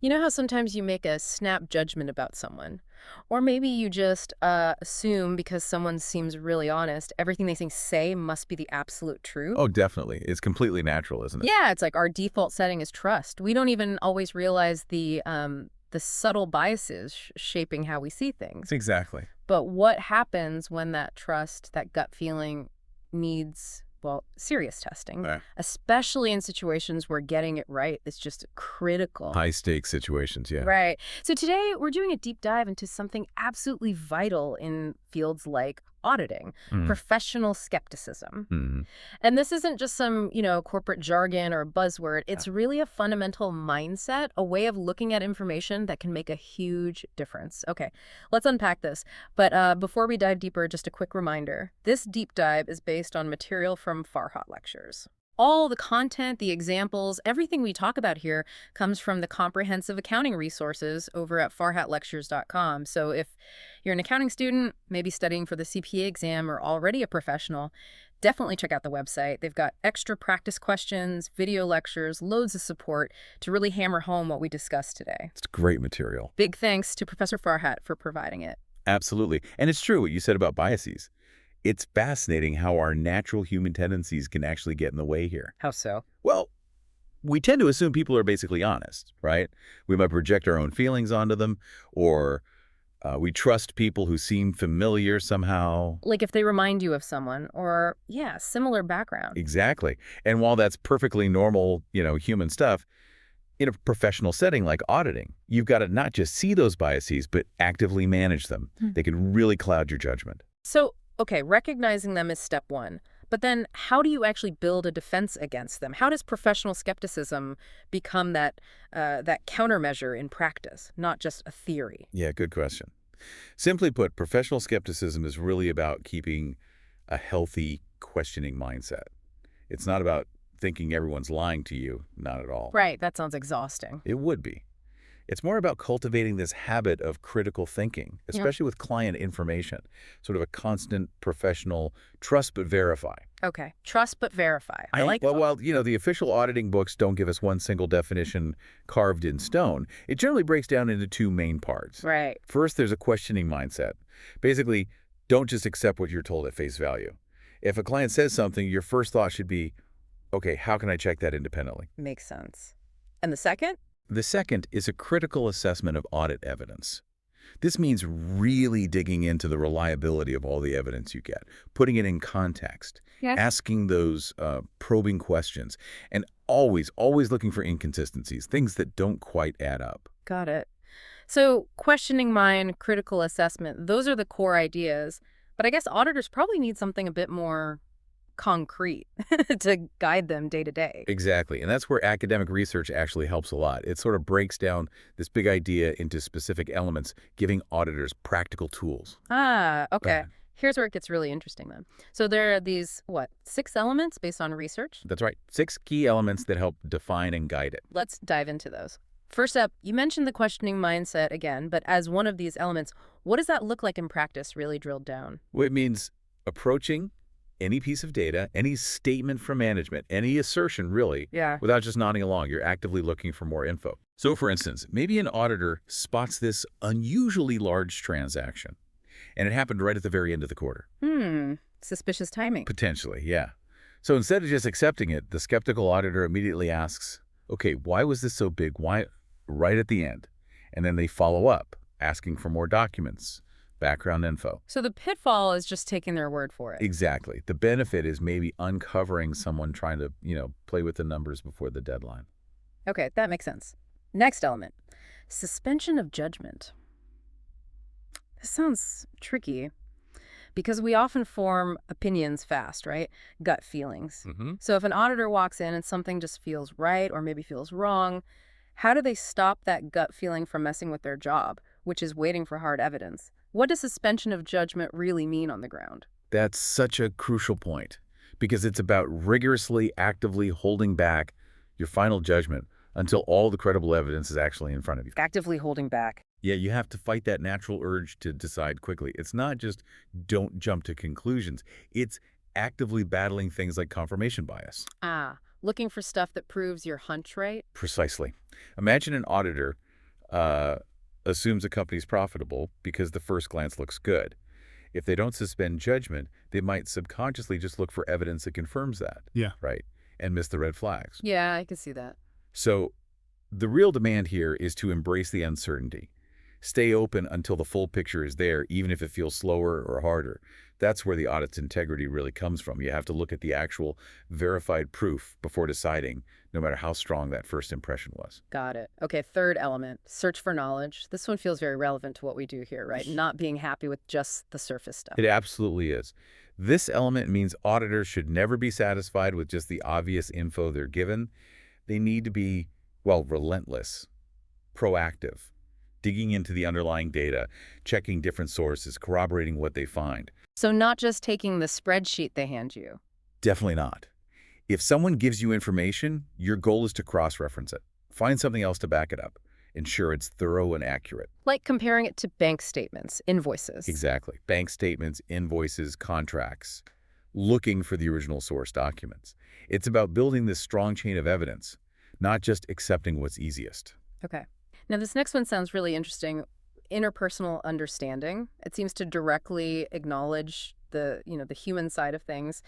You know how sometimes you make a snap judgment about someone? Or maybe you just assume because someone seems really honest, everything they say must be the absolute truth? Oh, definitely. It's completely natural, isn't it? Yeah, it's like our default setting is trust. We don't even always realize the subtle biases shaping how we see things. Exactly. But what happens when that trust, that gut feeling needs, well, serious testing, Uh, especially in situations where getting it right is just critical? High stakes situations, yeah. Right. So today we're doing a deep dive into something absolutely vital in fields like auditing, Mm. professional skepticism. Mm. And this isn't just some, corporate jargon or buzzword. Yeah. It's really a fundamental mindset, a way of looking at information that can make a huge difference. Okay, let's unpack this. But before we dive deeper, just a quick reminder. This deep dive is based on material from Farhat lectures. All the content, the examples, everything we talk about here comes from the comprehensive accounting resources over at farhatlectures.com. So if you're an accounting student, maybe studying for the CPA exam or already a professional, definitely check out the website. They've got extra practice questions, video lectures, loads of support to really hammer home what we discussed today. It's great material. Big thanks to Professor Farhat for providing it. Absolutely. And it's true what you said about biases. It's fascinating how our natural human tendencies can actually get in the way here. How so? Well, we tend to assume people are basically honest, right? We might project our own feelings onto them, or we trust people who seem familiar somehow. Like if they remind you of someone or, yeah, similar background. Exactly. And while that's perfectly normal, human stuff, in a professional setting like auditing, you've got to not just see those biases, but actively manage them. Hmm. They can really cloud your judgment. So, okay, recognizing them is step one. But then how do you actually build a defense against them? How does professional skepticism become that countermeasure in practice, not just a theory? Yeah, good question. Simply put, professional skepticism is really about keeping a healthy, questioning mindset. It's not about thinking everyone's lying to you, not at all. Right, that sounds exhausting. It would be. It's more about cultivating this habit of critical thinking, Yep. especially with client information, sort of a constant professional trust but verify. Okay, trust but verify. I like Well, that. while, the official auditing books don't give us one single definition carved in stone, it generally breaks down into two main parts. Right. First, there's a questioning mindset. Basically, don't just accept what you're told at face value. If a client says something, your first thought should be, okay, how can I check that independently? Makes sense. And the second? The second is a critical assessment of audit evidence. This means really digging into the reliability of all the evidence you get, putting it in context, Yes. asking those probing questions, and always looking for inconsistencies, things that don't quite add up. Got it. So, questioning mind, critical assessment, those are the core ideas. But I guess auditors probably need something a bit more concrete to guide them day to day. Exactly, and that's where academic research actually helps a lot. It sort of breaks down this big idea into specific elements, giving auditors practical tools. Ah, okay. Right. Here's where it gets really interesting then. So there are these, what, 6 elements based on research? That's right. 6 key elements that help define and guide it. Let's dive into those. First up, you mentioned the questioning mindset again, but as one of these elements, what does that look like in practice, really drilled down? Well, it means approaching any piece of data, any statement from management, any assertion really, Yeah. without just nodding along. You're actively looking for more info. So for instance, maybe an auditor spots this unusually large transaction, and it happened right at the very end of the quarter. Suspicious timing. Potentially, yeah. So instead of just accepting it, the skeptical auditor immediately asks, okay, why was this so big? Why right at the end? And then they follow up, asking for more documents, background info. So the pitfall is just taking their word for it. Exactly. The benefit is maybe uncovering someone trying to, play with the numbers before the deadline. Okay, that makes sense. Next element, suspension of judgment. This sounds tricky because we often form opinions fast, right? Gut feelings. Mm-hmm. So if an auditor walks in and something just feels right or maybe feels wrong, how do they stop that gut feeling from messing with their job, which is waiting for hard evidence? What does suspension of judgment really mean on the ground? That's such a crucial point because it's about rigorously, actively holding back your final judgment until all the credible evidence is actually in front of you. Actively holding back. Yeah, you have to fight that natural urge to decide quickly. It's not just don't jump to conclusions. It's actively battling things like confirmation bias. Ah, looking for stuff that proves your hunch right? Precisely. Imagine an auditor uh, assumes a company's profitable because the first glance looks good. If they don't suspend judgment, they might subconsciously just look for evidence that confirms that, Yeah. right? And miss the red flags. Yeah, I could see that. So the real demand here is to embrace the uncertainty. Stay open until the full picture is there, even if it feels slower or harder. That's where the audit's integrity really comes from. You have to look at the actual verified proof before deciding, no matter how strong that first impression was. Got it. Okay, third element, search for knowledge. This one feels very relevant to what we do here, right? Not being happy with just the surface stuff. It absolutely is. This element means auditors should never be satisfied with just the obvious info they're given. They need to be, well, relentless, proactive, digging into the underlying data, checking different sources, corroborating what they find. So not just taking the spreadsheet they hand you. Definitely not. If someone gives you information, your goal is to cross-reference it. Find something else to back it up. Ensure it's thorough and accurate. Like comparing it to bank statements, invoices. Exactly. Bank statements, invoices, contracts. Looking for the original source documents. It's about building this strong chain of evidence, not just accepting what's easiest. Okay. Now this next one sounds really interesting. Interpersonal understanding. It seems to directly acknowledge the human side of things.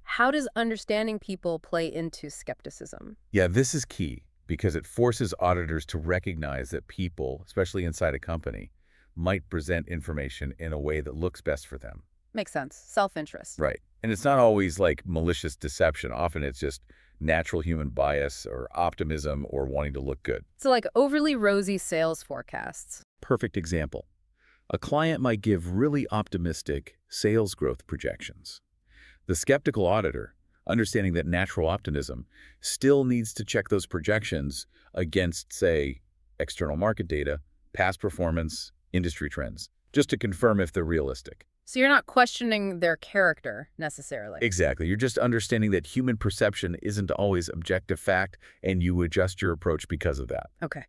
How does understanding people play into skepticism? Yeah, this is key because it forces auditors to recognize that people, especially inside a company, might present information in a way that looks best for them. Makes sense. Self-interest. Right. And it's not always like malicious deception. Often it's just natural human bias or optimism or wanting to look good. So like overly rosy sales forecasts. Perfect example. A client might give really optimistic sales growth projections. The skeptical auditor, understanding that natural optimism, still needs to check those projections against, say, external market data, past performance, industry trends, just to confirm if they're realistic. So you're not questioning their character necessarily. Exactly. You're just understanding that human perception isn't always objective fact, and you adjust your approach because of that. Okay.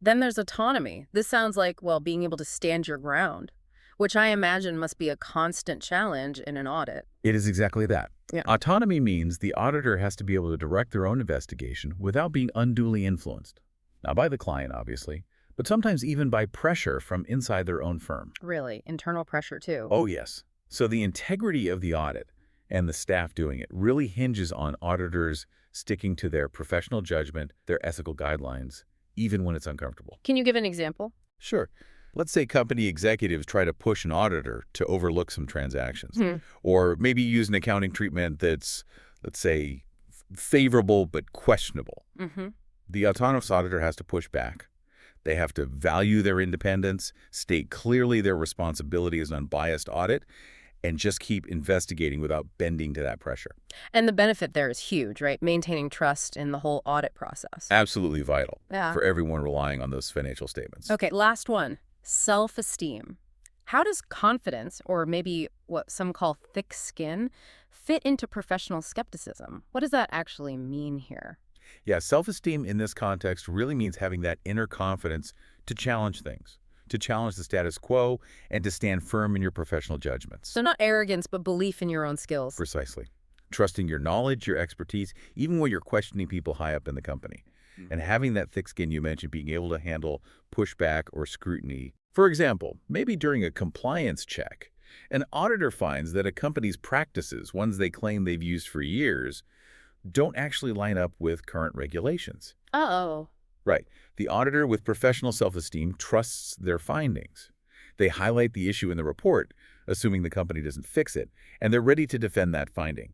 Then there's autonomy. This sounds like, well, being able to stand your ground, which I imagine must be a constant challenge in an audit. It is exactly that. Yeah. Autonomy means the auditor has to be able to direct their own investigation without being unduly influenced. Not by the client, obviously, but sometimes even by pressure from inside their own firm. Really, internal pressure too. Oh, yes. So the integrity of the audit and the staff doing it really hinges on auditors sticking to their professional judgment, their ethical guidelines, even when it's uncomfortable. Can you give an example? Sure. Let's say company executives try to push an auditor to overlook some transactions, or maybe use an accounting treatment that's, let's say, favorable but questionable. The autonomous auditor has to push back. They have to value their independence, state clearly their responsibility as an unbiased audit, and just keep investigating without bending to that pressure. And the benefit there is huge, right? Maintaining trust in the whole audit process. Absolutely vital Yeah. for everyone relying on those financial statements. Okay, last one. Self-esteem. How does confidence, or maybe what some call thick skin, fit into professional skepticism? What does that actually mean here? Yeah, self-esteem in this context really means having that inner confidence to challenge things, to challenge the status quo, and to stand firm in your professional judgments. So not arrogance, but belief in your own skills. Precisely. Trusting your knowledge, your expertise, even when you're questioning people high up in the company. And having that thick skin you mentioned, being able to handle pushback or scrutiny. For example, maybe during a compliance check, an auditor finds that a company's practices, ones they claim they've used for years, don't actually line up with current regulations. Uh-oh. Right. The auditor with professional self-esteem trusts their findings. They highlight the issue in the report, assuming the company doesn't fix it, and they're ready to defend that finding.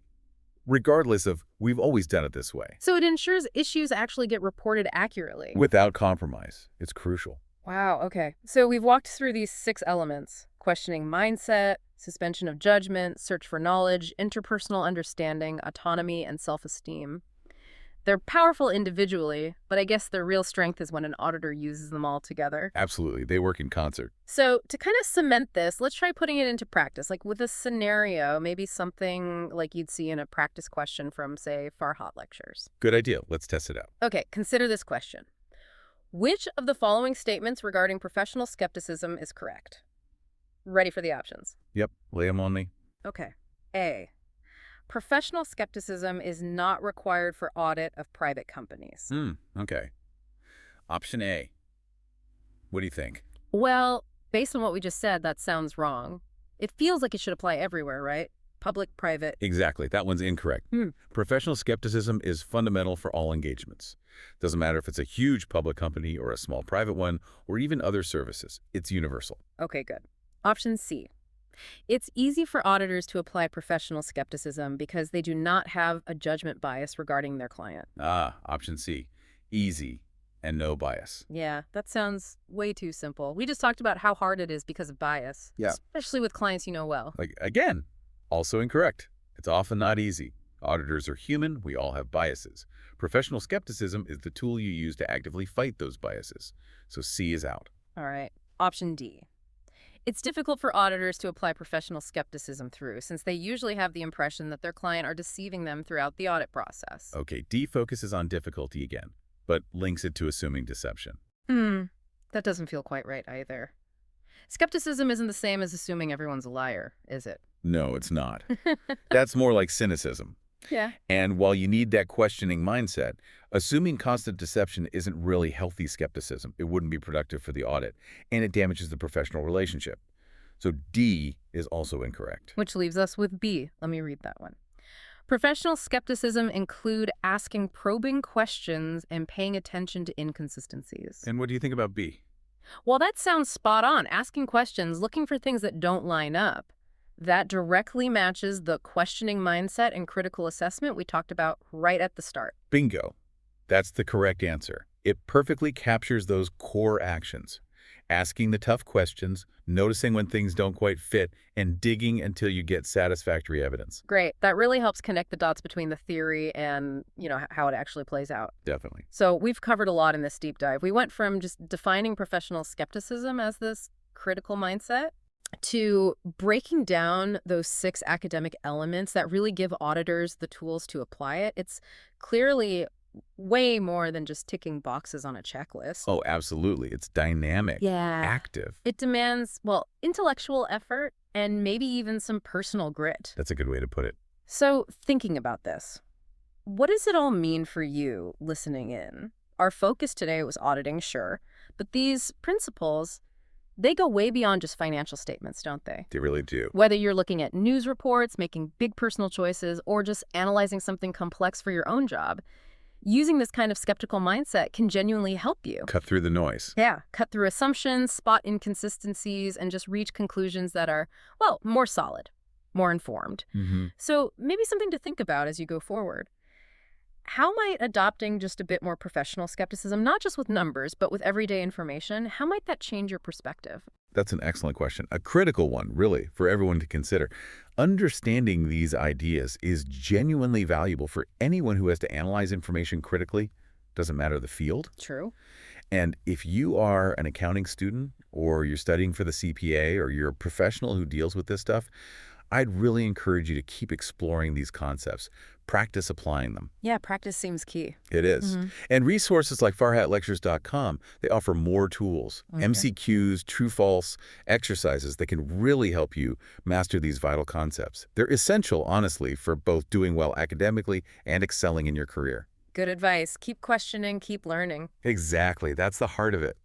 Regardless of, we've always done it this way. So it ensures issues actually get reported accurately. Without compromise. It's crucial. Wow, okay. So we've walked through these 6 elements: questioning mindset, suspension of judgment, search for knowledge, interpersonal understanding, autonomy, and self-esteem. They're powerful individually, but I guess their real strength is when an auditor uses them all together. Absolutely. They work in concert. So to kind of cement this, let's try putting it into practice, like with a scenario, maybe something like you'd see in a practice question from, say, Farhat lectures. Good idea. Let's test it out. Okay, consider this question. Which of the following statements regarding professional skepticism is correct? Ready for the options? Yep. Lay them on me. Okay. A. Professional skepticism is not required for audit of private companies. Okay. Option A. What do you think? Well, based on what we just said, that sounds wrong. It feels like it should apply everywhere, right? Public, private. Exactly. That one's incorrect. Hmm. Professional skepticism is fundamental for all engagements. Doesn't matter if it's a huge public company or a small private one, or even other services. It's universal. Okay, good. Option C. It's easy for auditors to apply professional skepticism because they do not have a judgment bias regarding their client. Ah, option C. Easy and no bias. Yeah, that sounds way too simple. We just talked about how hard it is because of bias, Yeah. especially with clients you know well. Like, again, also incorrect. It's often not easy. Auditors are human. We all have biases. Professional skepticism is the tool you use to actively fight those biases. So C is out. All right. Option D. It's difficult for auditors to apply professional skepticism through, since they usually have the impression that their client are deceiving them throughout the audit process. Okay, D focuses on difficulty again, but links it to assuming deception. That doesn't feel quite right either. Skepticism isn't the same as assuming everyone's a liar, is it? No, it's not. That's more like cynicism. Yeah. And while you need that questioning mindset, assuming constant deception isn't really healthy skepticism. It wouldn't be productive for the audit, and it damages the professional relationship. So D is also incorrect. Which leaves us with B. Let me read that one. Professional skepticism include asking probing questions and paying attention to inconsistencies. And what do you think about B? Well, that sounds spot on. Asking questions, looking for things that don't line up. That directly matches the questioning mindset and critical assessment we talked about right at the start. Bingo. That's the correct answer. It perfectly captures those core actions. Asking the tough questions, noticing when things don't quite fit, and digging until you get satisfactory evidence. Great. That really helps connect the dots between the theory and, how it actually plays out. Definitely. So we've covered a lot in this deep dive. We went from just defining professional skepticism as this critical mindset to breaking down those 6 academic elements that really give auditors the tools to apply it. It's clearly way more than just ticking boxes on a checklist. Oh, absolutely. It's dynamic, Yeah. active. It demands, intellectual effort and maybe even some personal grit. That's a good way to put it. So thinking about this, what does it all mean for you listening in? Our focus today was auditing, sure, but these principles, they go way beyond just financial statements, don't they? They really do. Whether you're looking at news reports, making big personal choices, or just analyzing something complex for your own job, using this kind of skeptical mindset can genuinely help you. Cut through the noise. Yeah, cut through assumptions, spot inconsistencies, and just reach conclusions that are, more solid, more informed. So maybe something to think about as you go forward. How might adopting just a bit more professional skepticism, not just with numbers, but with everyday information, how might that change your perspective? That's an excellent question. A critical one, really, for everyone to consider. Understanding these ideas is genuinely valuable for anyone who has to analyze information critically. Doesn't matter the field. True. And if you are an accounting student or you're studying for the CPA or you're a professional who deals with this stuff, I'd really encourage you to keep exploring these concepts. Practice applying them. Yeah, practice seems key. It is. And resources like farhatlectures.com, they offer more tools, MCQs, true-false exercises that can really help you master these vital concepts. They're essential, honestly, for both doing well academically and excelling in your career. Good advice. Keep questioning, keep learning. Exactly. That's the heart of it.